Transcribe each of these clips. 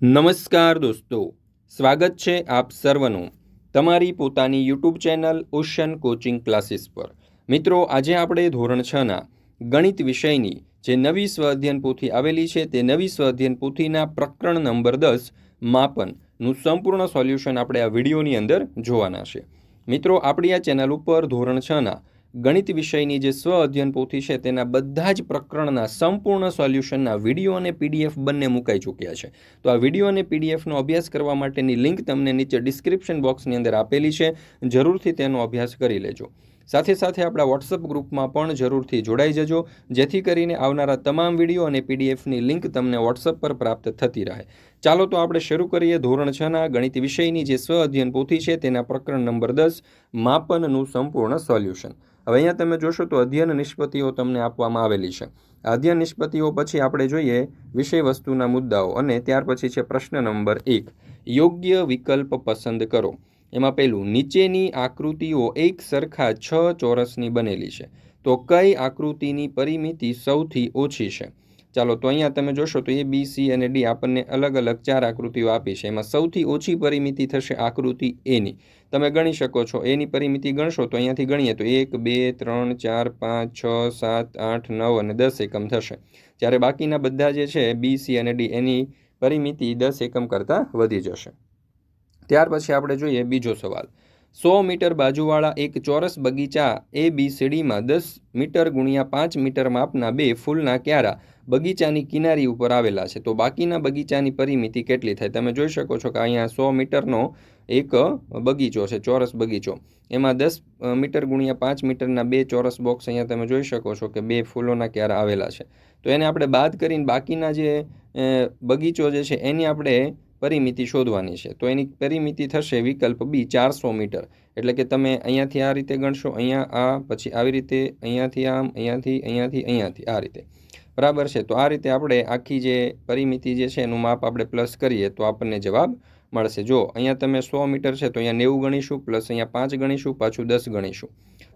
નમસ્કાર દોસ્તો, સ્વાગત છે આપ સર્વનું તમારી પોતાની YouTube channel ocean coaching classes પર। મિત્રો, આજે આપણે ધોરણ 6ના ગણિત વિષયની જે નવી સ્વઅધ્યયન પોથી આવેલી છે તે નવી સ્વઅધ્યયન પોથીના પ્રકરણ નંબર 10 માપનનું સંપૂર્ણ સોલ્યુશન આપણે આ વિડીયોની અંદર જોવાના છે। મિત્રો, આપણી આ ચેનલ ઉપર ધોરણ 6ના ગણિત વિષયની જે સ્વ અધ્યયન પોથી છે તેના બધા જ પ્રકરણના સંપૂર્ણ સોલ્યુશનના વિડીયો અને પીડીએફ બંને મુકાઈ ચૂક્યા છે। તો આ વિડીયો અને પીડીએફનો અભ્યાસ કરવા માટેની લિંક તમને નીચે ડિસ્ક્રિપ્શન બોક્સની અંદર આપેલી છે, જરૂરથી તેનો અભ્યાસ કરી લેજો। સાથે સાથે આપણા વોટ્સઅપ ગ્રુપમાં પણ જરૂરથી જોડાઈ જજો, જેથી કરીને આવનારા તમામ વિડીયો અને પીડીએફની લિંક તમને વોટ્સઅપ પર પ્રાપ્ત થતી રહે। ચાલો તો આપણે શરૂ કરીએ ધોરણ 6ના ગણિત વિષયની જે સ્વ અધ્યયન પોથી છે તેના પ્રકરણ નંબર 10 માપનનું સંપૂર્ણ સોલ્યુશન। હવે અહીંયા તમે જોશો તો અધ્યયન નિષ્પત્તિઓ તમને આપવામાં આવેલી છે। અધ્યયન નિષ્પત્તિઓ પછી આપણે જોઈએ વિષય વસ્તુના મુદ્દાઓ અને ત્યાર પછી છે પ્રશ્ન નંબર 1, યોગ્ય વિકલ્પ પસંદ કરો। એમાં પહેલું, નીચેની આકૃતિઓ એક સરખા 6 ચોરસની બનેલી છે, તો કઈ આકૃતિની પરિમિતિ સૌથી ઓછી છે? ચાલો તો અહીંયા તમે જોશો તો એ બી સી અને ડી આપણને અલગ અલગ 4 આકૃતિઓ આપી છે। એમાં સૌથી ઓછી પરિમિતિ થશે આકૃતિ એની। તમે ગણી શકો છો, એની પરિમિતિ ગણશો તો અહીંયાથી ગણીએ તો 1 2 3 4 5 6 7 8 9 અને 10 એકમ થશે, જ્યારે બાકીના બધા જે છે બી સી અને ડી એની પરિમિતિ 10 એકમ કરતાં વધી જશે। ત્યાર પછી આપણે જોઈએ બીજો સવાલ, 100 મીટર બાજુવાળા એક ચોરસ બગીચા ABCDમાં 10 મીટર ગુણ્યા 5 મીટર માપના 2 ફૂલના ક્યારા બગીચાની કિનારી ઉપર આવેલા છે, તો બાકીના બગીચાની પરિમિતિ કેટલી થાય? તમે જોઈ શકો છો કે અહીંયા 100 મીટરનો એક બગીચો છે, ચોરસ બગીચો, એમાં 10 મીટર ગુણ્યા 5 મીટરના 2 ચોરસ બોક્સ અહીંયા તમે જોઈ શકો છો કે 2 ફૂલોના ક્યારા આવેલા છે। તો એને આપણે બાદ કરીને બાકીના જે બગીચો જે છે એની આપણે પરિમિતિ શોધવાની છે। તો એની પરિમિતિ થશે વિકલ્પ બી 400 મીટર। એટલે કે તમે અહીંયાથી આ રીતે ગણશો, અહીંયા આ, પછી આવી રીતે, અહીંયાથી આમ, અહીંયાથી આ રીતે, બરાબર છે। તો આ રીતે આપણે આખી જે પરિમિતિ જે છે એનું માપ આપણે પ્લસ કરીએ તો આપણને જવાબ મળશે। જો અહીંયા તમે 100 મીટર છે તો અહીંયા 90 ગણીશું, પ્લસ અહીંયા 5 ગણીશું, પાછું 10 ગણીશું।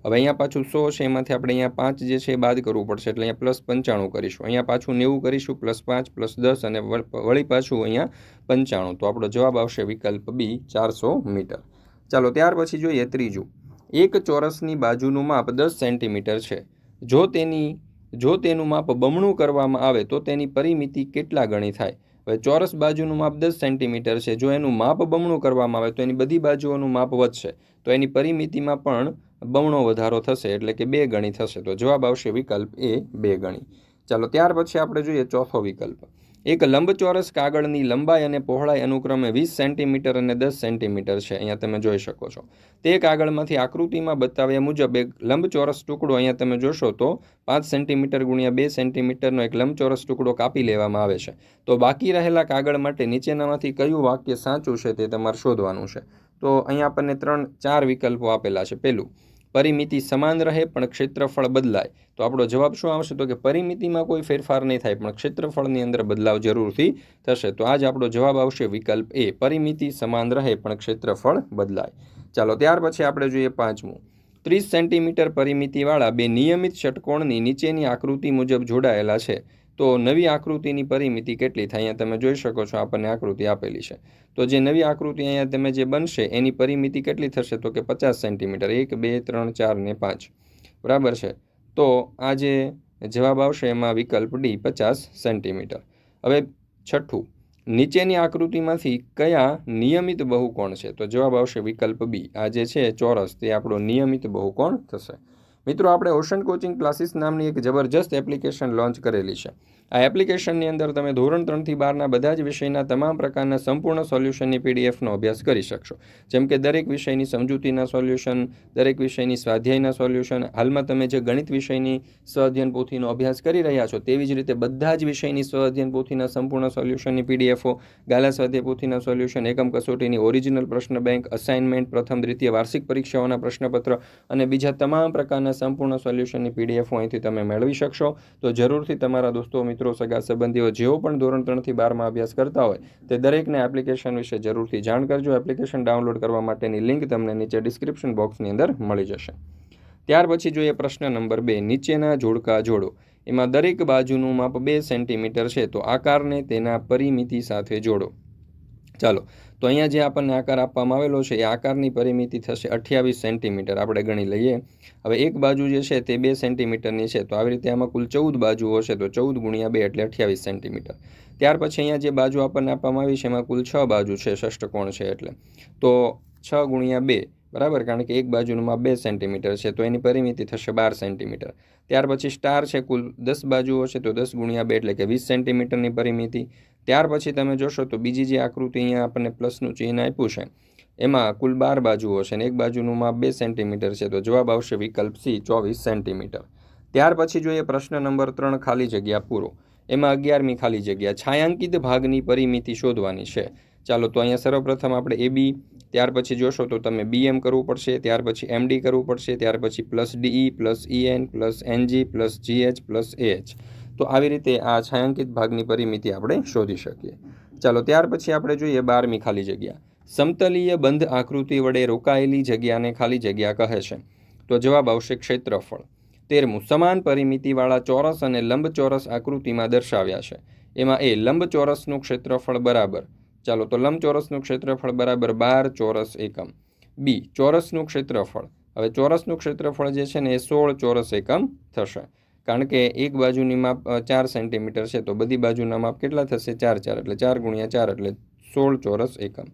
હવે અહીંયા પાછું 100 છે, એમાંથી આપણે અહીંયા 5 જે છે એ બાદ કરવું પડશે, એટલે અહીંયા પ્લસ 95 કરીશું। અહીંયા પાછું 90 કરીશું, પ્લસ 5 પ્લસ 10 અને વળી પાછું અહીંયા 95। તો આપણો જવાબ આવશે વિકલ્પ બી 400 મીટર। ચાલો ત્યાર પછી જોઈએ ત્રીજું, એક ચોરસની બાજુનું માપ 10 સેન્ટીમીટર છે, જો તેનું માપ બમણું કરવામાં આવે તો તેની પરિમિતિ કેટલા ગણી થાય? હવે ચોરસ બાજુનું માપ 10 સેન્ટીમીટર છે, જો એનું માપ બમણું કરવામાં આવે તો એની બધી બાજુઓનું માપ વધશે, તો એની પરિમિતિમાં પણ બમણો વધારો થશે, એટલે કે 2 ગણી થશે। તો જવાબ આવશે વિકલ્પ એ 2 ગણી। ચાલો ત્યાર પછી આપણે જોઈએ ચોથો વિકલ્પ, એક લંબચોરસ કાગળની લંબાઈ અને પહોળાઈ અનુક્રમે 20 સેન્ટીમીટર અને 10 સેન્ટીમીટર છે, અહીંયા તમે જોઈ શકો છો। તે કાગળમાંથી આકૃતિમાં બતાવ્યા મુજબ એક લંબચોરસ ટુકડો, અહીંયા તમે જોશો તો 5 સેન્ટીમીટર ગુણ્યા 2 સેન્ટીમીટરનો એક લંબચોરસ ટુકડો કાપી લેવામાં આવે છે, તો બાકી રહેલા કાગળ માટે નીચેનામાંથી કયું વાક્ય સાચું છે તે તમારે શોધવાનું છે। તો અહીંયા આપણને 4 વિકલ્પો આપેલા છે। પહેલું, પરિમિતિ સમાન રહે પણ ક્ષેત્રફળ બદલાય, તો આપણો જવાબ શું આવશે? તો કે પરિમિતિમાં કોઈ ફેરફાર નહીં થાય પણ ક્ષેત્રફળની અંદર બદલાવ જરૂરથી થશે। તો આ જ આપણો જવાબ આવશે વિકલ્પ એ, પરિમિતિ સમાન રહે પણ ક્ષેત્રફળ બદલાય। ચાલો ત્યાર પછી આપણે જોઈએ પાંચમું, 30 સેન્ટીમીટર પરિમિતિવાળા બે નિયમિત ષટકોણની નીચેની આકૃતિ મુજબ જોડાયેલા છે, તો નવી આકૃતિની પરિમિતિ કેટલી થાય? અહીંયા તમે જોઈ શકો છો આપણને આકૃતિ આપેલી છે, તો જે નવી આકૃતિ અહીંયા તમે જે બનશે એની પરિમિતિ કેટલી થશે? તો કે 50 સેન્ટીમીટર, 1 2 3 4 ને 5, બરાબર છે। તો આ જે જવાબ આવશે એમાં વિકલ્પ ડી 50 સેન્ટીમીટર। હવે છઠ્ઠું, નીચેની આકૃતિમાંથી કયા નિયમિત બહુકોણ છે? તો જવાબ આવશે વિકલ્પ બી, આ જે છે ચોરસ તે આપણો નિયમિત બહુકોણ થશે। મિત્રો, આપણે ઓશન કોચિંગ ક્લાસીસ નામની એક જબરજસ્ત એપ્લિકેશન લોન્ચ કરેલી છે। આ એપ્લિકેશનની અંદર તમે ધોરણ 3થી 12ના બધા જ વિષયના તમામ પ્રકારના સંપૂર્ણ સોલ્યુશનની પીડીએફનો અભ્યાસ કરી શકશો, જેમ કે દરેક વિષયની સમજૂતીના સોલ્યુશન, દરેક વિષયની સ્વાધ્યાયના સોલ્યુશન, હાલમાં તમે જે ગણિત વિષયની સ્વઅધ્યયન પોથીનો અભ્યાસ કરી રહ્યા છો તેવી જ રીતે બધા જ વિષયની સ્વઅધ્યયન પોથીના સંપૂર્ણ સોલ્યુશનની પીડીએફો, ગાલા સ્વાધ્યાય પોથીના સોલ્યુશન, એકમ કસોટીની ઓરિજિનલ પ્રશ્ન બેંક, અસાઇનમેન્ટ, પ્રથમ દ્વિતીય વાર્ષિક પરીક્ષાઓના પ્રશ્નપત્ર અને બીજા તમામ પ્રકારના સંપૂર્ણ સોલ્યુશનની પીડીએફો અહીંથી તમે મેળવી શકશો। તો જરૂરથી તમારા દોસ્તો, મિત્રો, સગા સંબંધીઓ જેઓ પણ ધોરણ 3થી 12માં અભ્યાસ કરતા હોય તે દરેકને એપ્લિકેશન વિશે જરૂરથી જાણ કરજો। એપ્લિકેશન ડાઉનલોડ કરવા માટેની લિંક તમને નીચે ડિસ્ક્રિપ્શન બોક્સની અંદર મળી જશે। ત્યાર પછી જોઈએ પ્રશ્ન નંબર 2, નીચેના જોડકા જોડો। એમાં દરેક બાજુનું માપ 2 સેન્ટીમીટર છે, તો આકારને તેના પરિમિતિ સાથે જોડો। ચાલો, તો અહીંયા જે આપણને આકાર આપવામાં આવેલો છે એ આકારની પરિમિતિ થશે 28 સેન્ટીમીટર. આપણે ગણી લઈએ. હવે એક બાજુ જે છે તે 2 સેન્ટીમીટરની છે, તો આવી રીતે આમાં કુલ 14 બાજુઓ છે, તો 14 ગુણ્યા 2 એટલે 28 સેન્ટીમીટર. ત્યાર પછી અહીંયા જે બાજુ આપણને આપવામાં આવી છે એમાં કુલ 6 બાજુ છે, ષષ્ઠકોણ છે એટલે, તો 6 ગુણ્યા 2, બરાબર, કારણ કે એક બાજુનું માપ 2 સેન્ટીમીટર છે, તો એની પરિમિતિ થશે 12 સેન્ટીમીટર. ત્યાર પછી સ્ટાર છે, કુલ 10 બાજુઓ છે, તો 10 ગુણ્યા 2 એટલે કે 20 સેન્ટીમીટરની પરિમિતિ. ત્યાર પછી તમે જોશો તો બીજી જે આકૃતિ અહીંયા આપણને પ્લસનું ચિહ્ન આપ્યું છે એમાં કુલ 12 બાજુઓ છે અને એક બાજુનું માપ 2 સેન્ટીમીટર છે, તો જવાબ આવશે વિકલ્પ સી, 24 સેન્ટીમીટર. ત્યાર પછી જોઈએ પ્રશ્ન નંબર 3, ખાલી જગ્યા પૂરો. એમાં 11મી ખાલી જગ્યા, છાयांકિત ભાગની પરિમિતિ શોધવાની છે. ચાલો, તો અહીંયા સર્વપ્રથમ આપણે AB, ત્યાર પછી જોશો તો તમે BM કરવું પડશે, ત્યાર પછી MD કરવું પડશે, ત્યાર પછી +DE +EN +NG +GH +AH. તો આવી રીતે આ છાयांકિત ભાગની પરિમિતિ આપણે શોધી શકીએ. ચાલો, ત્યાર પછી આપણે જોઈએ 12મી ખાલી જગ્યા, સમતલીય બંધ આકૃતિ વડે રોકાયેલી જગ્યાને ખાલી જગ્યા કહે છે, તો જવાબ આવશે ક્ષેત્રફળ. 13મું, સમાન પરિમિતિવાળા ચોરસ અને લંબચોરસ આકૃતિમાં દર્શાવ્યા છે. એમાં એ લંબચોરસનું ક્ષેત્રફળ બરાબર, ચાલો, તો લંબચોરસનું ક્ષેત્રફળ બરાબર 12 ચોરસ એકમ. બી, ચોરસનું ક્ષેત્રફળ, હવે ચોરસનું ક્ષેત્રફળ જે છે ને એ 16 ચોરસ એકમ થશે, કારણ કે એક બાજુની માપ 4 સેન્ટીમીટર છે, તો બધી બાજુના માપ કેટલા થશે? 4 4 એટલે 4 ગુણ્યા 4 એટલે 16 ચોરસ એકમ.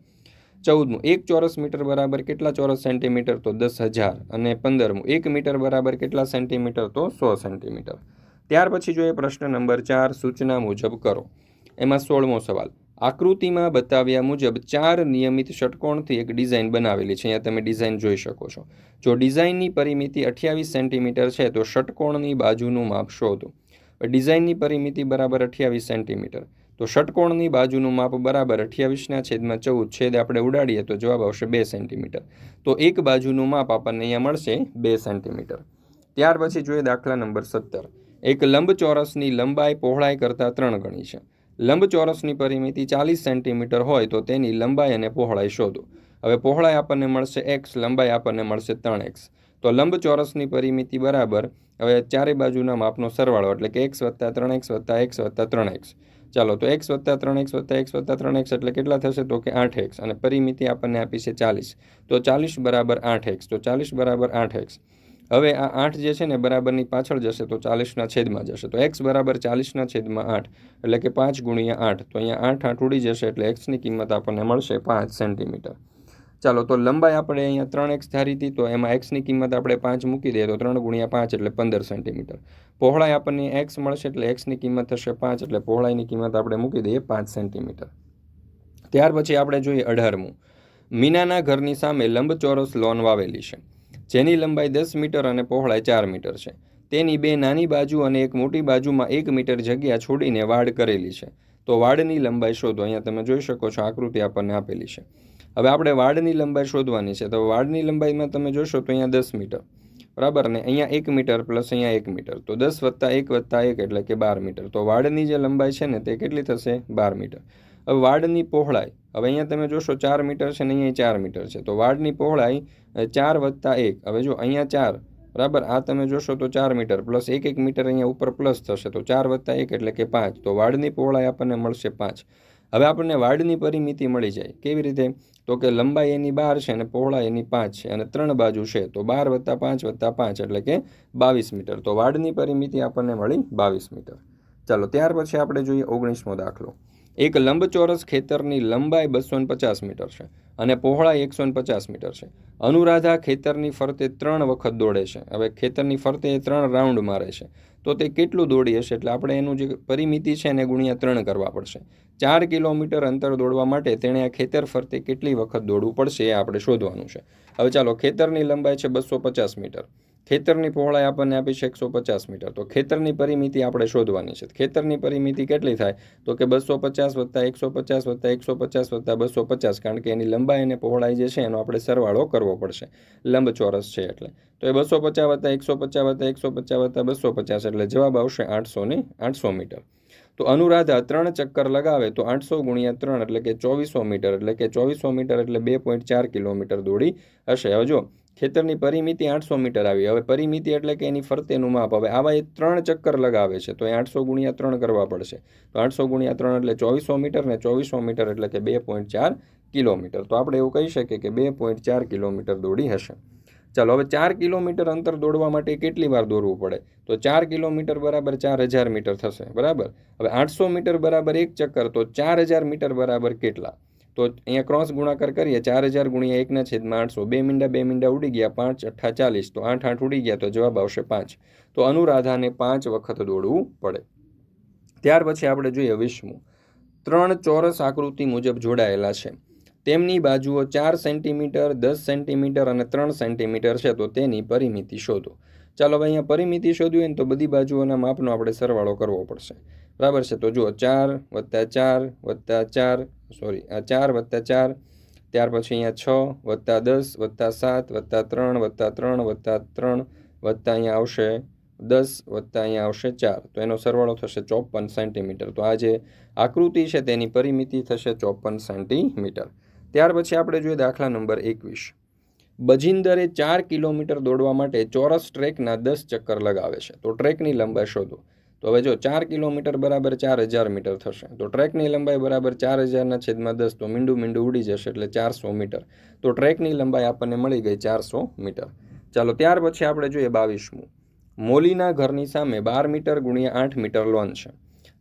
14મું, 1 ચોરસ મીટર બરાબર કેટલા ચોરસ સેન્ટીમીટર? તો 10,000. અને 15મું, 1 મીટર બરાબર કેટલા સેન્ટીમીટર? તો 100 સેન્ટીમીટર. ત્યાર પછી જોઈએ પ્રશ્ન નંબર 4, સૂચના મુજબ કરો. એમાં 16મો સવાલ, આકૃતિમાં બતાવ્યા મુજબ 4 નિયમિત ષટકોણથી એક ડિઝાઇન બનાવેલી છે. અહીંયા તમે ડિઝાઇન જોઈ શકો છો. જો ડિઝાઇનની પરિમિતિ 28 સેન્ટીમીટર છે, તો ષટકોણની બાજુનું માપ શોધો. ડિઝાઇનની પરિમિતિ બરાબર 28 સેન્ટીમીટર, તો ષટકોણની બાજુનું માપ બરાબર 28/14, છેદ આપણે ઉડાડીએ તો જવાબ આવશે 2 સેન્ટીમીટર. તો એક બાજુનું માપ આપણને અહીંયા મળશે 2 સેન્ટીમીટર. ત્યાર પછી જોઈએ દાખલા નંબર 17, એક લંબચોરસની લંબાઈ પહોળાઈ કરતાં 3 ગણી છે. લંબચોરસની પરિમિતિ 40 સેન્ટીમીટર હોય તો તેની લંબાઈ અને પહોળાઈ શોધો. હવે પહોળાઈ આપણને મળશે x, લંબાઈ આપણને મળશે 3x. તો લંબચોરસની પરિમિતિ બરાબર, હવે ચારે બાજુના માપનો સરવાળો એટલે કે x + 3x + x + 3x. ચાલો, તો x + 3x + x + 3x એટલે કેટલા થશે? તો કે 8x, અને પરિમિતિ આપણને આપી છે 40, તો 40 બરાબર 8x, તો 40 બરાબર 8x. હવે આ 8 જે છે ને બરાબરની પાછળ જશે તો 40ના છેદમાં જશે, તો x બરાબર 40ના છેદમાં 8 એટલે કે 5 ગુણ્યા 8, તો અહીંયા 8 8 ઉડી જશે એટલે xની કિંમત આપણને મળશે 5 સેન્ટીમીટર. ચાલો, તો લંબાઈ આપણે અહીંયા 3x ધારી હતી, તો એમાં xની કિંમત આપણે 5 મૂકી દઈએ તો 3 ગુણ્યા 5 એટલે 15 સેન્ટીમીટર. પહોળાઈ આપણને x મળશે એટલે xની કિંમત થશે 5, એટલે પહોળાઈની કિંમત આપણે મૂકી દઈએ 5 સેન્ટીમીટર. ત્યાર પછી આપણે જોઈએ 18મું, મીનાના ઘરની સામે લંબચોરસ લોન વાવેલી છે, જેની લંબાઈ 10 મીટર અને પહોળાઈ 4 મીટર છે. તેની 2 નાની બાજુ અને એક મોટી બાજુમાં 1 મીટર જગ્યા છોડીને વાડ કરેલી છે. તો વાડની લંબાઈ શોધો. અહીંયા તમે જોઈ શકો છો આકૃતિ આપણને આપેલી છે. હવે આપણે વાડની લંબાઈ શોધવાની છે, તો વાડની લંબાઈમાં તમે જોશો તો અહીંયા 10 મીટર, બરાબર, ને અહીંયા 1 મીટર પ્લસ અહીંયા 1 મીટર, તો 10 + 1 + 1 એટલે કે 12 મીટર. તો વાડની જે લંબાઈ છે ને તે કેટલી થશે? 12 મીટર. હવે વાડની પહોળાઈ, હવે અહીંયા તમે જોશો 4 મીટર છે ને અહીંયા 4 મીટર છે, તો વાડની પહોળાઈ 4 + 1. હવે જો અહીંયા 4, બરાબર, આ તમે જોશો તો 4 મીટર પ્લસ 1 મીટર અહીંયા ઉપર પ્લસ થશે, તો 4 + 1 એટલે કે 5, તો વાડની પહોળાઈ આપણને મળશે 5. હવે આપણને વાડની પરિમિતિ મળી જાય. કેવી રીતે? તો કે લંબાઈ એની 12 છે અને પહોળાઈ એની 5 છે અને 3 બાજુ છે, તો 12 + 5 + 5 એટલે કે 22 મીટર. તો વાડની પરિમિતિ આપણને મળી 22 મીટર. ચાલો, ત્યાર પછી આપણે જોઈએ 19મો દાખલો, એક લંબચોરસ ખેતરની લંબાઈ 250 મીટર છે અને પહોળાઈ 150 મીટર છે. અનુરાધા ખેતરની ફરતે 3 વખત દોડે છે. હવે ખેતરની ફરતે 3 રાઉન્ડ મારે છે, તો તે કેટલું દોડી હશે? એટલે આપણે એનું જે પરિમિતિ છે એને ગુણ્યા 3 કરવા પડશે. 4 કિલોમીટર અંતર દોડવા માટે તેણે આ ખેતર ફરતે કેટલી વખત દોડવું પડશે એ આપણે શોધવાનું છે. હવે ચાલો, ખેતરની લંબાઈ છે 250 મીટર, ખેતરની પહોળાઈ આપણને આપી છે 150 મીટર, તો ખેતરની પરિમિતિ આપણે શોધવાની છે. ખેતરની પરિમિતિ કેટલી થાય? તો કે 250 + 150 + 150 + 250, કારણ કે એની લંબાઈ અને પહોળાઈ જે છે એનો આપણે સરવાળો કરવો પડશે, લંબચોરસ છે એટલે. તો એ 250 + 150 + 150 + 250 એટલે જવાબ આવશે 800 મીટર. તો અનુરાધા 3 ચક્કર લગાવે તો 800 × 3 એટલે કે 2400 મીટર, એટલે કે 2400 મીટર એટલે 2.4 કિલોમીટર દોડી હશે. હવે જો ખેતરની પરિમિતિ 800 મીટર આવી. હવે પરિમિતિ એટલે કે એની ફરતેનું માપ. હવે આવા એ 3 ચક્કર લગાવે છે તો એ 800 ગુણ્યા 3 કરવા પડશે. તો 800 ગુણ્યા 3 એટલે 2400 મીટર, ને 2400 મીટર એટલે કે 2.4 કિલોમીટર. તો આપણે એવું કહી શકીએ કે 2.4 કિલોમીટર દોડી હશે. ચાલો, હવે 4 કિલોમીટર અંતર દોડવા માટે કેટલી વાર દોડવું પડે? તો 4 કિલોમીટર બરાબર 4000 મીટર થશે, બરાબર. હવે 800 મીટર બરાબર 1 ચક્કર, તો 4000 મીટર બરાબર કેટલા? તો અહીંયા ક્રોસ ગુણાકાર કરીએ. 4000 ગુણ્યા 1/800. 2 મીંડા ઉડી ગયા, 5 × 8 = 40. તો 8 8 ઉડી ગયા, તો જવાબ આવશે 5. તો અનુરાધાને 5 વખત દોડવું પડે. ત્યાર પછી આપણે જોઈએ 20મું. 3 ચોરસ આકૃતિ મુજબ જોડાયેલા છે. તેમની બાજુઓ 4 સેન્ટીમીટર, 10 સેન્ટીમીટર અને 3 સેન્ટીમીટર છે. તો તેની પરિમિતિ શોધો. ચાલો, હવે અહીંયા પરિમિતિ શોધવી હોય ને તો બધી બાજુઓના માપનો આપણે સરવાળો કરવો પડશે, બરાબર છે. તો જુઓ, 4 + 4 + 4, સોરી, 4 + 4, ત્યાર પછી અહીંયા 6 + 10 + 7 + 3 + 3 + 3 વત્તા અહીંયા આવશે 10 વત્તા અહીંયા આવશે 4. તો એનો સરવાળો થશે 54 સેન્ટીમીટર. તો આ જે આકૃતિ છે તેની પરિમિતિ થશે 54 સેન્ટીમીટર. ત્યાર પછી આપણે જોઈએ દાખલા નંબર 21. બજિંદરે 4 કિલોમીટર દોડવા માટે ચોરસ ટ્રેકના 10 ચક્કર લગાવે છે. તો ટ્રેકની લંબાઈ શોધો. તો હવે જો 4 કિલોમીટર બરાબર 4000 મીટર થશે. તો ટ્રેકની લંબાઈ બરાબર 4000/10. તો મીંડું ઉડી જશે એટલે 400 મીટર. તો ટ્રેકની લંબાઈ આપણને મળી ગઈ 400 મીટર. ચાલો, ત્યાર પછી આપણે જોઈએ 22મું. મોલીના ઘરની સામે 12 મીટર ગુણ્યા 8 મીટર લોન છે,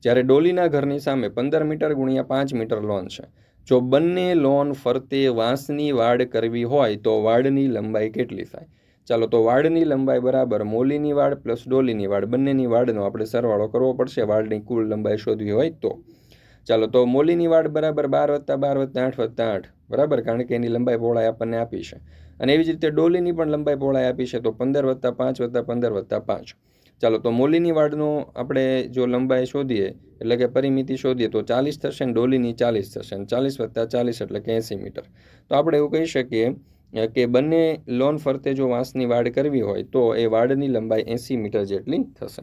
જ્યારે ડોલીના ઘરની સામે 15 મીટર ગુણ્યા 5 મીટર લોન છે. જો બંને લોન ફરતે વાંસની વાડ કરવી હોય તો વાડની લંબાઈ કેટલી થાય? ચાલો, તો વાડની લંબાઈ બરાબર મોલીની વાડ પ્લસ ડોલીની વાડ, બંનેની વાડનો આપણે સરવાળો કરવો પડશે વાડની કુલ લંબાઈ શોધવી હોય તો. ચાલો, તો મોલીની વાડ બરાબર 12 + 12 + 8 + 8, બરાબર, કારણ કે એની લંબાઈ પહોળાઈ આપણને આપી છે. અને એવી જ રીતે ડોલીની પણ લંબાઈ પહોળાઈ આપી છે. તો 15 + 5 + 15 + 5. ચાલો, તો મોલીની વાડનો આપણે જો લંબાઈ શોધીએ એટલે કે પરિમિતિ શોધીએ તો 40 થશે, ને ડોલીની 40 થશે, અને 40 + 40 એટલે કે 80 મીટર. તો આપણે એવું કહી શકીએ કે બંને લોન ફરતે જો વાંસની વાડ કરવી હોય તો એ વાડની લંબાઈ 80 મીટર જેટલી થશે.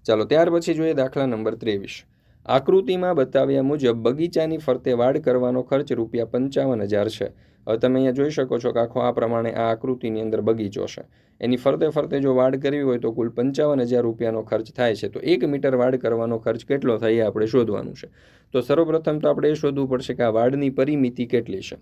ચાલો, ત્યાર પછી જોઈએ દાખલા નંબર 23. આકૃતિમાં બતાવ્યા મુજબ બગીચાની ફરતે વાડ કરવાનો ખર્ચ ₹55,000 છે. હવે તમે અહીંયા જોઈ શકો છો કે આખો આ પ્રમાણે આ આકૃતિની અંદર બગીચો છે. એની ફરતે જો વાડ કરવી હોય તો કુલ ₹55,000 ખર્ચ થાય છે. તો 1 મીટર વાડ કરવાનો ખર્ચ કેટલો થાય એ આપણે શોધવાનું છે. તો સર્વપ્રથમ તો આપણે એ શોધવું પડશે કે આ વાડની પરિમિતિ કેટલી છે.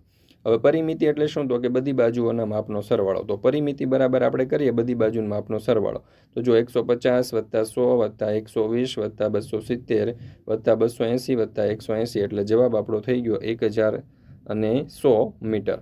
હવે પરિમિતિ એટલે શું? તો કે બધી બાજુઓના માપનો સરવાળો. તો પરિમિતિ બરાબર આપણે કરીએ બધી બાજુના માપનો સરવાળો. તો જો 150 + 100 + 120 + 270 + 280 + 180 એટલે જવાબ આપણો થઈ ગયો 1000 મીટર.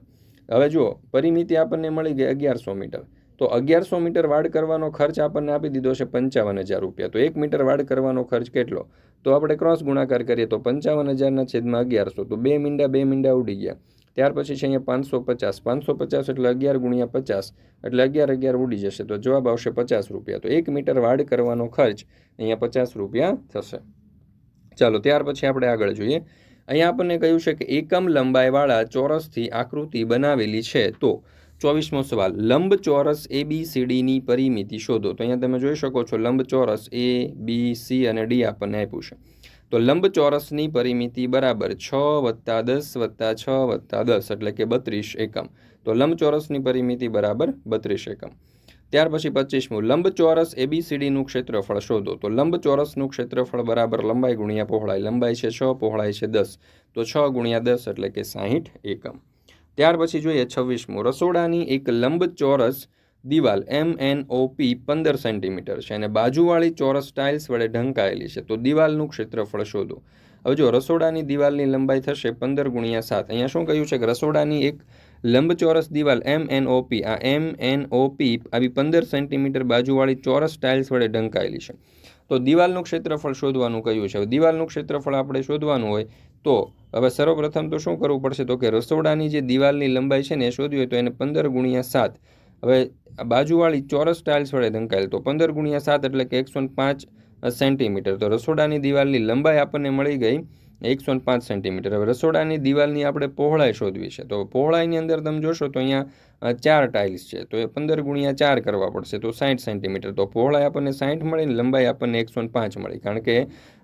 હવે જુઓ, પરિમિતિ આપણને મળી ગઈ 1100 મીટર. તો 1100 મીટર વાડ કરવાનો ખર્ચ આપણને આપી દીધો છે ₹55,000. તો 1 મીટર વાડ કરવાનો ખર્ચ કેટલો? તો આપણે ક્રોસ ગુણાકાર કરીએ તો 55,000/1100. તો 2 મીંડા ઉડી ગયા. ત્યાર પછી છે અહીંયા 550. 550 એટલે 11 × 50 એટલે 11 ઉડી જશે. તો જવાબ આવશે ₹50. તો 1 મીટર વાડ કરવાનો ખર્ચ અહીંયા ₹50 થશે. ચાલો, ત્યાર પછી આપણે આગળ જોઈએ. અહીંયા આપણને કહ્યું છે કે એકમ લંબાઈવાળા ચોરસથી આકૃતિ બનાવેલી છે. તો 24મો સવાલ. લંબચોરસ ABCDની પરિમિતિ શોધો. તો અહીંયા તમે જોઈ શકો છો લંબચોરસ A, B, C અને D આપણને આપ્યું છે. તો લંબચોરસની પરિમિતિ બરાબર 6 + 10 + 6 + 10 એટલે કે 32 એકમ. તો લંબચોરસની પરિમિતિ બરાબર 32 એકમ. ત્યાર પછી 25મું. લંબચોરસ ABCDનું ક્ષેત્રફળ શોધો. તો લંબચોરસનું ક્ષેત્રફળ બરાબર લંબાઈ ગુણ્યા પહોળાઈ. લંબાઈ છે 6, પહોળાઈ છે 10. તો 6 × 10 એટલે કે 60 એકમ. ત્યાર પછી જોઈએ 26મું. રસોડાની એક લંબચોરસ દિવાલ MNOP 15 સેન્ટીમીટર છે અને બાજુવાળી ચોરસ ટાઇલ્સ વડે ઢંકાયેલી છે. તો દિવાલનું ક્ષેત્રફળ શોધો. હવે જો રસોડાની દિવાલની લંબાઈ થશે 15 × 7. અહીંયા શું કહ્યું છે કે રસોડાની એક લંબચોરસ દિવાલ MNOP, આ MNOP આવી 15 સેન્ટીમીટર બાજુવાળી ચોરસ ટાઇલ્સ વડે ઢંકાયેલી છે. તો દિવાલનું ક્ષેત્રફળ શોધવાનું કહ્યું છે. હવે દિવાલનું ક્ષેત્રફળ આપણે શોધવાનું હોય તો હવે સર્વપ્રથમ તો શું કરવું પડશે? તો કે રસોડાની જે દિવાલની લંબાઈ છે ને એ શોધવી હોય તો એને 15 × 7. હવે બાજુવાળી ચોરસ ટાઇલ્સ વડે ઢંકાયેલ, તો 15 × 7 એટલે કે 105 સેન્ટીમીટર. તો રસોડાની દિવાલની લંબાઈ આપણને મળી ગઈ 105 સેન્ટીમીટર. હવે રસોડાની દિવાલની આપણે પહોળાઈ શોધવી છે. તો પહોળાઈની અંદર તમે જોશો તો અહીંયા 4 ટાઇલ્સ છે. તો એ 15 × 4 કરવા પડશે. તો 60 સેન્ટીમીટર. તો પહોળાઈ આપણને 60 મળી ને લંબાઈ આપણને 105 મળી. કારણ કે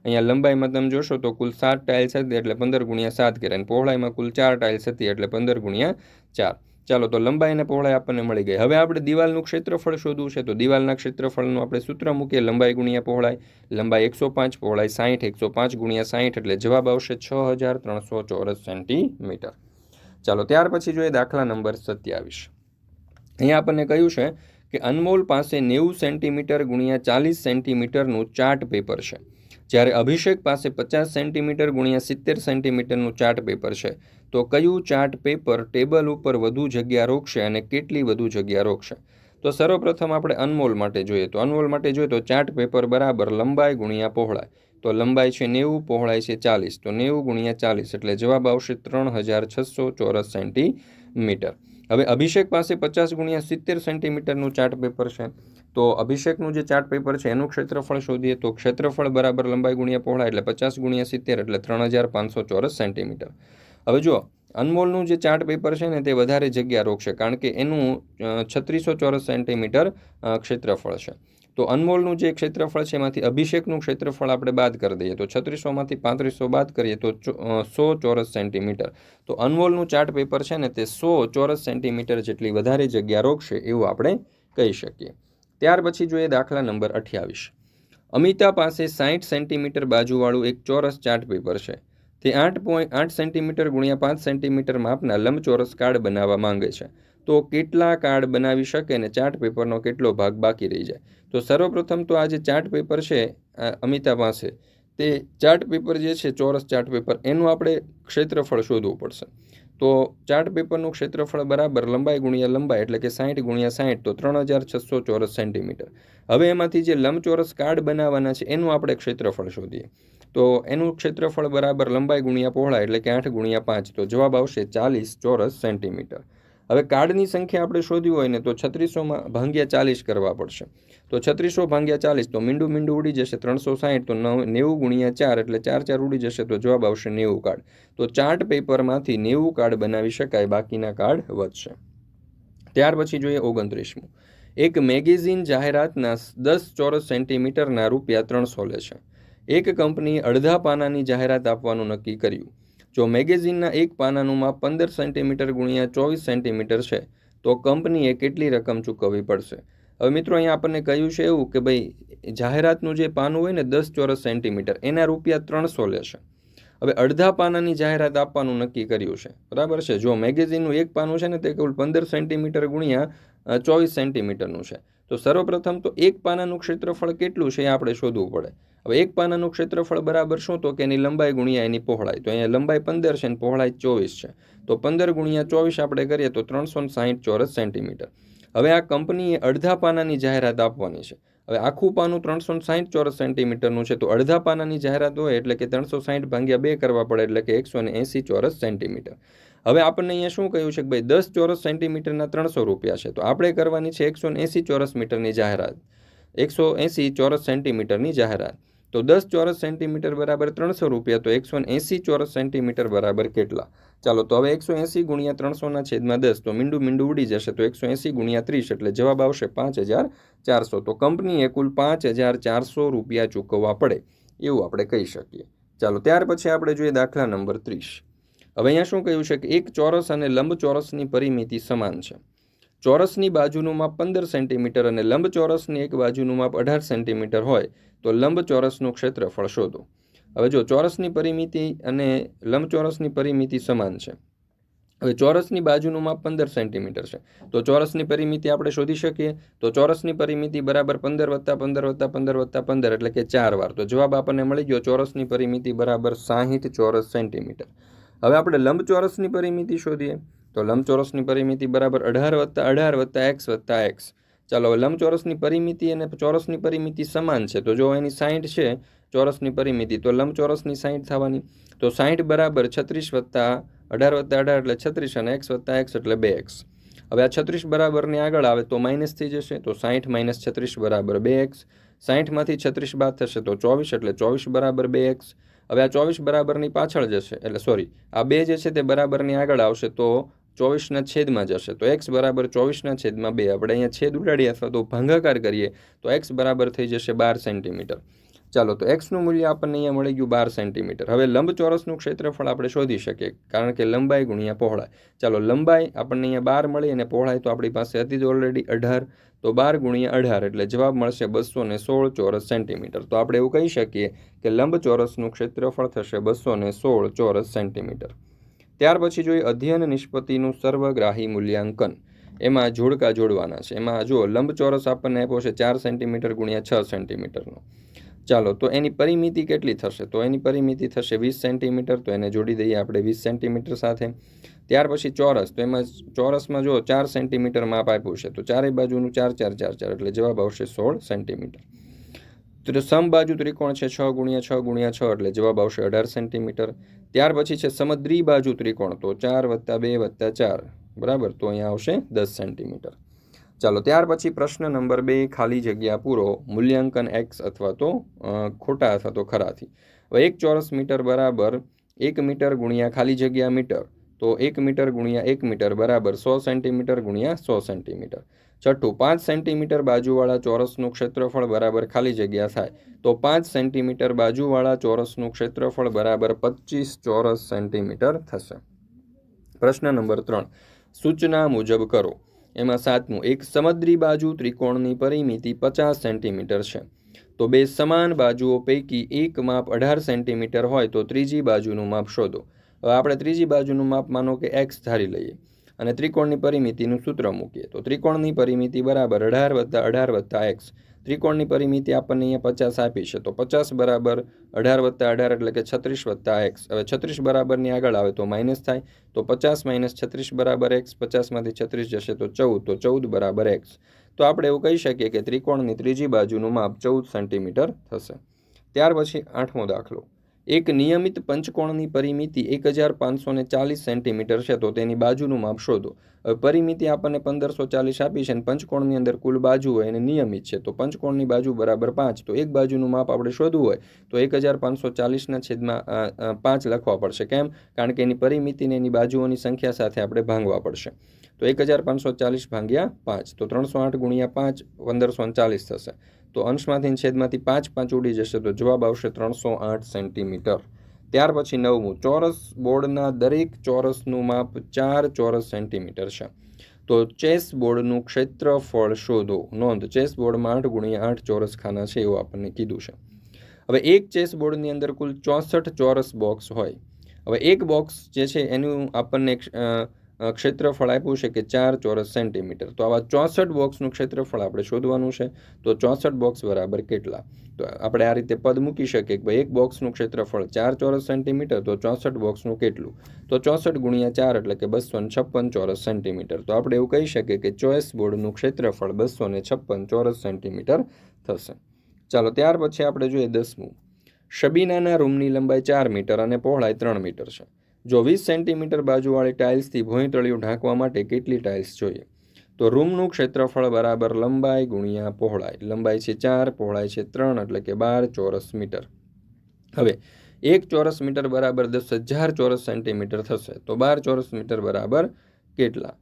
અહીંયા લંબાઈમાં તમે જોશો તો કુલ 7 ટાઇલ્સ હતી એટલે 15 × 7 કર્યા, અને પહોળાઈમાં કુલ 4 ટાઇલ્સ હતી એટલે 15 × 4. ચાલો તો લંબાઈ અને પહોળાઈ આપણને મળી ગઈ. હવે આપણે દિવાલનું ક્ષેત્રફળ શોધવું છે. તો દિવાલના ક્ષેત્રફળનું આપણે સૂત્ર મૂકીએ, લંબાઈ ગુણ્યા પહોળાઈ. લંબાઈ 105, પહોળાઈ 60, 105 ગુણ્યા 60 એટલે જવાબ આવશે 6300 ચોરસ સેન્ટીમીટર. ચાલો ત્યાર પછી જોઈએ દાખલા નંબર 27. અહીંયા આપણને કહ્યું છે કે અનમોલ પાસે 90 સેન્ટીમીટર ગુણ્યા 40 સેન્ટીમીટરનું ચાર્ટ પેપર છે, જ્યારે અભિષેક પાસે 50 સેન્ટીમીટર ગુણ્યા 70 સેન્ટીમીટરનું ચાર્ટ પેપર છે. તો કયું ચાર્ટ પેપર ટેબલ ઉપર વધુ જગ્યા રોકશે અને કેટલી વધુ જગ્યા રોકશે? તો સર્વપ્રથમ આપણે અનમોલ માટે જોઈએ. તો અનમોલ માટે જોઈએ તો ચાર્ટ પેપર બરાબર લંબાઈ ગુણ્યા પહોળાઈ. તો લંબાઈ છે 90, પહોળાઈ છે 40. તો 90 ગુણ્યા 40 એટલે જવાબ આવશે 3600 ચોરસ સેન્ટીમીટર. હવે અભિષેક પાસે 50 ગુણ્યા 70 સેન્ટીમીટરનું ચાર્ટ પેપર છે. તો અભિષેકનું જે ચાર્ટ પેપર છે એનું ક્ષેત્રફળ શોધીએ. તો ક્ષેત્રફળ બરાબર લંબાઈ ગુણ્યા પહોળાઈ એટલે 50 ગુણ્યા 70 એટલે 3500 ચોરસ સેન્ટીમીટર. હવે જો અનમોલનું જે ચાર્ટ પેપર છે ને તે વધારે જગ્યા રોકશે, કારણ કે એનું 3600 ચોરસ સેન્ટીમીટર ક્ષેત્રફળ છે. તો અનમોલનું જે ક્ષેત્રફળ છે એમાંથી અભિષેકનું ક્ષેત્રફળ આપણે બાદ કરી દઈએ. તો 3600માંથી 3500 બાદ કરીએ તો 100 ચોરસ સેન્ટીમીટર. તો અનમોલનું ચાર્ટ પેપર છે ને તે 100 ચોરસ સેન્ટીમીટર જેટલી વધારે જગ્યા રોકશે એવું આપણે કહી શકીએ. ત્યાર પછી જોઈએ દાખલા નંબર 28. અમિતા પાસે 60 સેન્ટીમીટર બાજુવાળું એક ચોરસ ચાર્ટ પેપર છે. તે 8.8 સેન્ટીમીટર ગુણ્યા 5 સેન્ટીમીટર માપના લંબચોરસ કાર્ડ બનાવવા માંગે છે. તો કેટલા કાર્ડ બનાવી શકે અને ચાર્ટ પેપરનો કેટલો ભાગ બાકી રહી જાય? તો સર્વપ્રથમ તો આ જે ચાર્ટ પેપર છે અમિતા પાસે, તે ચાર્ટ પેપર જે છે ચોરસ ચાર્ટ પેપર, એનું આપણે ક્ષેત્રફળ શોધવું પડશે. તો ચાર્ટ પેપરનું ક્ષેત્રફળ બરાબર લંબાઈ ગુણ્યા લંબાઈ એટલે કે 60 ગુણ્યા 60 તો 3600 ચોરસ સેન્ટીમીટર. હવે એમાંથી જે લંબચોરસ કાર્ડ બનાવવાના છે એનું આપણે ક્ષેત્રફળ શોધીએ. તો એનું ક્ષેત્રફળ બરાબર લંબાઈ ગુણ્યા પહોળાઈ એટલે કે 8 ગુણ્યા 5 તો જવાબ આવશે 40 ચોરસ સેન્ટીમીટર. હવે કાર્ડની સંખ્યા આપણે શોધવી હોય ને તો 3600 ભાગ્યા 40 કરવા પડશે. તો 3600 ભાગ્યા 40 તો મીંડું ઉડી જશે 360. તો 90 ગુણ્યા 4 એટલે 4 ઉડી જશે તો જવાબ આવશે 90 કાર્ડ. તો ચાર્ટ પેપરમાંથી 90 કાર્ડ બનાવી શકાય, બાકીના કાર્ડ વધશે. ત્યાર પછી જોઈએ 29મું. એક મેગેઝિન જાહેરાતના 10 ચોરસ સેન્ટીમીટરના રૂપિયા 300 લે છે. એક કંપનીએ અડધા પાનાની જાહેરાત આપવાનું નક્કી કર્યું. જો મેગેઝિનના એક પાનાનું માપ 15 સેન્ટીમીટર ગુણ્યા 24 સેન્ટીમીટર છે તો કંપનીએ કેટલી રકમ ચૂકવવી પડશે? હવે મિત્રો અહીંયા આપણને કહ્યું છે એવું કે ભાઈ જાહેરાતનું જે પાનું હોય ને 10 ચોરસ સેન્ટીમીટર એના રૂપિયા 300 લેશે. હવે અડધા પાનાની જાહેરાત આપવાનું નક્કી કર્યું છે, બરાબર છે. જો મેગેઝિનનું એક પાનું છે ને તે કુલ 15 સેન્ટીમીટર ગુણ્યા 24 સેન્ટીમીટરનું છે. તો સર્વપ્રથમ તો એક પાનાનું ક્ષેત્રફળ કેટલું છે એ આપણે શોધવું પડે. હવે એક પાનાનું ક્ષેત્રફળ બરાબર શું? તો કે એની લંબાઈ ગુણ્યા એની પહોળાઈ. તો અહીંયા લંબાઈ 15 છે અને પહોળાઈ 24 છે. તો 15 ગુણ્યા 24 આપણે કરીએ તો 360 ચોરસ સેન્ટીમીટર. હવે આ કંપનીએ અડધા પાનાની જાહેરાત આપવાની છે. હવે આખું પાનું 360 ચોરસ સેન્ટીમીટરનું છે, તો અડધા પાનાની જાહેરાત હોય એટલે કે 360 ભાગ્યા 2 કરવા પડે એટલે કે 180 ચોરસ સેન્ટીમીટર. હવે આપણને અહીંયા શું કહ્યું છે કે ભાઈ 10 ચોરસ સેન્ટીમીટરના 300 રૂપિયા છે. તો આપણે કરવાની છે 180 ચોરસ મીટરની જાહેરાત, 180 ચોરસ સેન્ટીમીટરની જાહેરાત. તો 10 ચોરસ સેન્ટીમીટર બરાબર 300 રૂપિયા. તો 180 ચોરસ સેન્ટીમીટર બરાબર કેટલા? ચાલો તો હવે 180 ગુણ્યા 300ના છેદમાં 10 તો મીંડું ઉડી જશે. તો 180 ગુણ્યા 30 એટલે જવાબ આવશે 5400. તો કંપનીએ કુલ 5400 રૂપિયા ચૂકવવા પડે એવું આપણે કહી શકીએ. ચાલો ત્યાર પછી આપણે જોઈએ દાખલા નંબર 30. હવે અહીંયા શું કહ્યું છે કે એક ચોરસ અને લંબચોરસની પરિમિતિ સમાન છે. ચોરસની બાજુનું માપ 15 સેન્ટીમીટર અને લંબચોરસની એક બાજુનું માપ 18 સેન્ટીમીટર હોય તો લંબચોરસનું ક્ષેત્રફળ શોધો. હવે જો ચોરસની પરિમિતિ અને લંબચોરસની પરિમિતિ સમાન છે. હવે ચોરસની બાજુનું માપ 15 સેન્ટીમીટર છે. તો ચોરસની પરિમિતિ આપણે શોધી શકીએ. તો ચોરસની પરિમિતિ બરાબર 15 + 15 + 15 + 15 એટલે કે 4 વાર. તો જવાબ આપણને મળી ગયો ચોરસની પરિમિતિ બરાબર 60 ચોરસ સેન્ટીમીટર. હવે આપણે લંબચોરસની પરિમિતિ શોધીએ. તો લંબચોરસની પરિમિતિ બરાબર 18 + 18 + x + x. ચાલો હવે લંબચોરસની પરિમિતિ અને ચોરસની પરિમિતિ સમાન છે. તો જો એની 60 છે ચોરસની પરિમિતિ તો લંબચોરસની 60 થવાની. તો 60 બરાબર 36 + 18 + 18 એટલે 36 અને x + x એટલે 2x. હવે આ 36 બરાબરની આગળ આવે તો માઇનસ થઈ જશે. તો 60 - 36 બરાબર 2x. 60માંથી 36 બાદ થશે તો 24 એટલે 24 બરાબર 2x. હવે આ 24 બરાબરની પાછળ જશે એટલે સોરી આ 2 જે છે તે બરાબરની આગળ આવશે તો 24ના છેદમાં જશે. તો x બરાબર 24ના છેદમાં 2. આપણે અહીંયા છેદ ઉડાડીએ અથવા તો ભાગાકાર કરીએ તો x બરાબર થઈ જશે 12 સેન્ટીમીટર. ચાલો, તો એક્સનું મૂલ્ય આપણને અહીંયા મળી ગયું 12 સેન્ટીમીટર. હવે લંબચોરસનું ક્ષેત્રફળ આપણે શોધી શકીએ, કારણ કે લંબાઈ ગુણ્યા પહોળાઈ. ચાલો, લંબાઈ આપણને અહીંયા 12 મળી અને પહોળાઈ તો આપણી પાસે હતી જ ઓલરેડી 18. તો 12 ગુણ્યા 18 એટલે જવાબ મળશે 216 ચોરસ સેન્ટીમીટર. તો આપણે એવું કહી શકીએ કે લંબચોરસનું ક્ષેત્રફળ થશે 216 ચોરસ સેન્ટીમીટર. ત્યાર પછી જોઈએ અધ્યયન નિષ્પત્તિનું સર્વગ્રાહી મૂલ્યાંકન. એમાં જોડકા જોડવાના છે. એમાં જો લંબચોરસ આપણને આપ્યો છે 4 સેન્ટીમીટર ગુણ્યા 6 સેન્ટીમીટરનો. ચાલો, તો એની પરિમિતિ કેટલી થશે? તો એની પરિમિતિ થશે 20 સેન્ટીમીટર. તો એને જોડી દઈએ આપણે 20 સેન્ટીમીટર સાથે. ત્યાર પછી ચોરસ. તો એમાં ચોરસમાં જો 4 સેન્ટીમીટર માપ આપ્યું છે, તો ચારે બાજુનું 4 4 4 4 એટલે જવાબ આવશે 16 સેન્ટીમીટર. તો સમબાજુ ત્રિકોણ છે 6 ગુણ્યા 6 ગુણ્યા 6 એટલે જવાબ આવશે 18 સેન્ટીમીટર. ત્યાર પછી છે સમદ્રી બાજુ ત્રિકોણ, તો 4 + 2 + 4 બરાબર, તો અહીંયા આવશે 10 સેન્ટીમીટર. ચાલો, ત્યાર પછી પ્રશ્ન નંબર 2, ખાલી જગ્યા પૂરો. મૂલ્યાંકન x અથવા તો ખોટા અથવા તો ખરાથી. હવે 1 ચોરસ મીટર બરાબર 1 મીટર ગુણ્યા ખાલી જગ્યા મીટર. તો 1 મીટર ગુણ્યા 1 મીટર બરાબર 100 સેન્ટીમીટર ગુણ્યા 100 સેન્ટીમીટર. છઠ્ઠું, 5 સેન્ટીમીટર બાજુવાળા ચોરસનું ક્ષેત્રફળ બરાબર ખાલી જગ્યા થાય. તો 5 સેન્ટીમીટર બાજુવાળા ચોરસનું ક્ષેત્રફળ બરાબર 25 ચોરસ સેન્ટીમીટર થશે. પ્રશ્ન નંબર 3, સૂચના મુજબ કરો. એમાં 7મું, એક સમદ્રી બાજુ ત્રિકોણની પરિમિતિ 50 સેન્ટીમીટર છે. તો બે સમાન બાજુઓ પૈકી એક માપ 18 સેન્ટીમીટર હોય તો ત્રીજી બાજુનું માપ શોધો. હવે આપણે ત્રીજી બાજુનું માપ માનો કે x ધારી લઈએ અને ત્રિકોણની પરિમિતિનું સૂત્ર મૂકીએ. તો ત્રિકોણની પરિમિતિ બરાબર 18 + 18 + x. ત્રિકોણની પરિમિતિ આપણને અહીંયા 50 આપી છે, તો 50 બરાબર 18 + 18 એટલે કે 36 + x. હવે 36 બરાબરની આગળ આવે તો માઇનસ થાય, તો 50 - 36 બરાબર x. 50માંથી 36 જશે તો 14, તો 14 બરાબર x. તો આપણે એવું કહી શકીએ કે ત્રિકોણની ત્રીજી બાજુનું માપ 14 સેન્ટીમીટર થશે. ત્યાર પછી 8મો દાખલો, એક નિયમિત પંચકોણની પરિમિતિ 1540 સેન્ટીમીટર છે, તો તેની બાજુનું માપ શોધો. હવે પરિમિતિ આપણને 1540 આપી છે અને પંચકોણની અંદર કુલ બાજુ હોય અને નિયમિત છે, તો પંચકોણની બાજુ બરાબર 5. તો એક બાજુનું માપ આપણે શોધવું હોય તો 1540ના છેદમાં 5 લખવા પડશે. કેમ? કારણ કે એની પરિમિતિને એની બાજુઓની સંખ્યા સાથે આપણે ભાંગવા પડશે. તો 1540 ભાગ્યા 5, તો 308 ગુણ્યા 5 1540 થશે. તો અંશમાંથી છેદમાંથી 5 5 ઉડી જશે, તો જવાબ આવશે 308 સેન્ટીમીટર. ત્યાર પછી 9મું, ચોરસ બોર્ડના દરેક ચોરસનું માપ 4 ચોરસ સેન્ટીમીટર છે. તો ચેસ બોર્ડનું ક્ષેત્રફળ શોધો. નોંધ, ચેસ બોર્ડમાં 8 ગુણ્યા 8 ચોરસ ખાના છે એવું આપણને કીધું છે. હવે એક ચેસ બોર્ડની અંદર કુલ 64 ચોરસ બોક્સ હોય. હવે એક બોક્સ જે છે એનું આપણને ક્ષેત્રફળ આપ્યું છે કે 4 ચોરસ સેન્ટીમીટર. તો આવા 64 બોક્સનું ક્ષેત્રફળ આપણે શોધવાનું છે. તો 64 બોક્સ બરાબર કેટલા? તો આપણે આ રીતે પદ મૂકી શકીએ કે ભાઈ એક બોક્સનું ક્ષેત્રફળ 4 ચોરસ સેન્ટીમીટર, તો 64 બોક્સનું કેટલું? તો 64 ગુણ્યા 4 એટલે કે 256 ચોરસ સેન્ટીમીટર. તો આપણે એવું કહી શકીએ કે ચોઈસ બોર્ડનું ક્ષેત્રફળ 256 ચોરસ સેન્ટીમીટર થશે. ચાલો, ત્યાર પછી આપણે જોઈએ 10મું, શબીનાના રૂમની લંબાઈ 4 મીટર અને પહોળાઈ 3 મીટર છે. જો 20 સેન્ટીમીટર બાજુવાળી ટાઇલ્સથી ભોંયતળિયું ઢાંકવા માટે કેટલી ટાઇલ્સ જોઈએ? તો રૂમનું ક્ષેત્રફળ બરાબર લંબાઈ ગુણ્યા પહોળાઈ. લંબાઈ છે 4, પહોળાઈ છે 3 એટલે કે 12 ચોરસ મીટર. હવે 1 ચોરસ મીટર બરાબર 10,000 ચોરસ સેન્ટીમીટર થશે. તો 12 ચોરસ મીટર બરાબર કેટલા?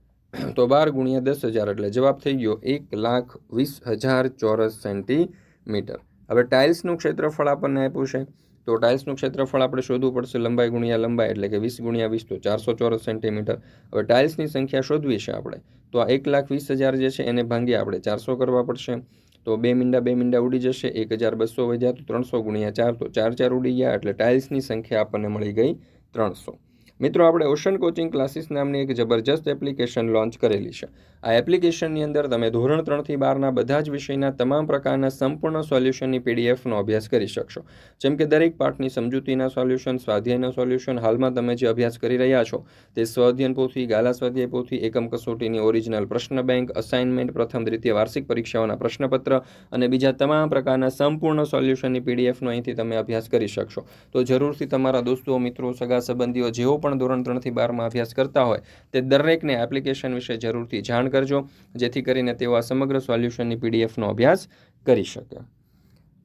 તો 12 ગુણ્યા 10,000 એટલે જવાબ થઈ ગયો 1,20,000 ચોરસ સેન્ટીમીટર. હવે ટાઇલ્સનું ક્ષેત્રફળ આપણને આપ્યું છે, તો ટાઇલ્સનું ક્ષેત્રફળ આપણે શોધવું પડશે. લંબાઈ ગુણ્યા લંબાઈ એટલે કે 20 ગુણ્યા 20 તો 400 ચોરસ સેન્ટીમીટર. હવે ટાઇલ્સની સંખ્યા શોધવી છે આપણે, તો આ 1,20,000 જે છે એને ભાંગ્યા આપણે 400 કરવા પડશે. તો 2 મીંડા ઉડી જશે, 1,200 વધ્યા તો 300 ગુણ્યા 4 તો 4 4 ઉડી ગયા, એટલે ટાઇલ્સની સંખ્યા આપણને મળી ગઈ 300. મિત્રો, આપણે ઓશન કોચિંગ ક્લાસીસ નામની એક જબરજસ્ત એપ્લિકેશન લોન્ચ કરેલી છે. આ એપ્લિકેશનની અંદર તમે ધોરણ 3થી 12ના બધા જ વિષયના તમામ પ્રકારના સંપૂર્ણ સોલ્યુશનની પીડીએફનો અભ્યાસ કરી શકશો. જેમ કે દરેક પાઠની સમજૂતીના સોલ્યુશન, સ્વાધ્યાયના સોલ્યુશન, હાલમાં તમે જે અભ્યાસ કરી રહ્યા છો તે સ્વઅધ્યયન પોથી, ગાલા સ્વાધ્યાય પોથી, એકમ કસોટીની ઓરિજિનલ પ્રશ્ન બેંક, અસાઇનમેન્ટ, પ્રથમ દ્વિતીય વાર્ષિક પરીક્ષાઓના પ્રશ્નપત્ર અને બીજા તમામ પ્રકારના સંપૂર્ણ સોલ્યુશનની પીડીએફનો અહીંથી તમે અભ્યાસ કરી શકશો. તો જરૂરથી તમારા દોસ્તો, મિત્રો, સગા સંબંધીઓ જેઓ પણ ધોરણ 3થી 12માં અભ્યાસ કરતા હોય તે દરેકને એપ્લિકેશન વિશે જરૂરથી જાણ કરજો, જેથી કરીને તેઓ આ સમગ્ર સોલ્યુશનની પીડીએફનો અભ્યાસ કરી શકે.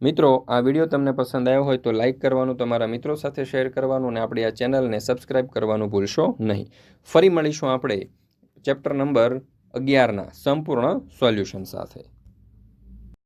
મિત્રો, આ વિડીયો તમને પસંદ આવ્યો હોય તો લાઇક કરવાનું, તમારા મિત્રો સાથે શેર કરવાનું અને આપણી આ ચેનલને સબસ્ક્રાઇબ કરવાનું ભૂલશો નહીં. ફરી મળીશું આપણે ચેપ્ટર નંબર 11ના સંપૂર્ણ સોલ્યુશન સાથે.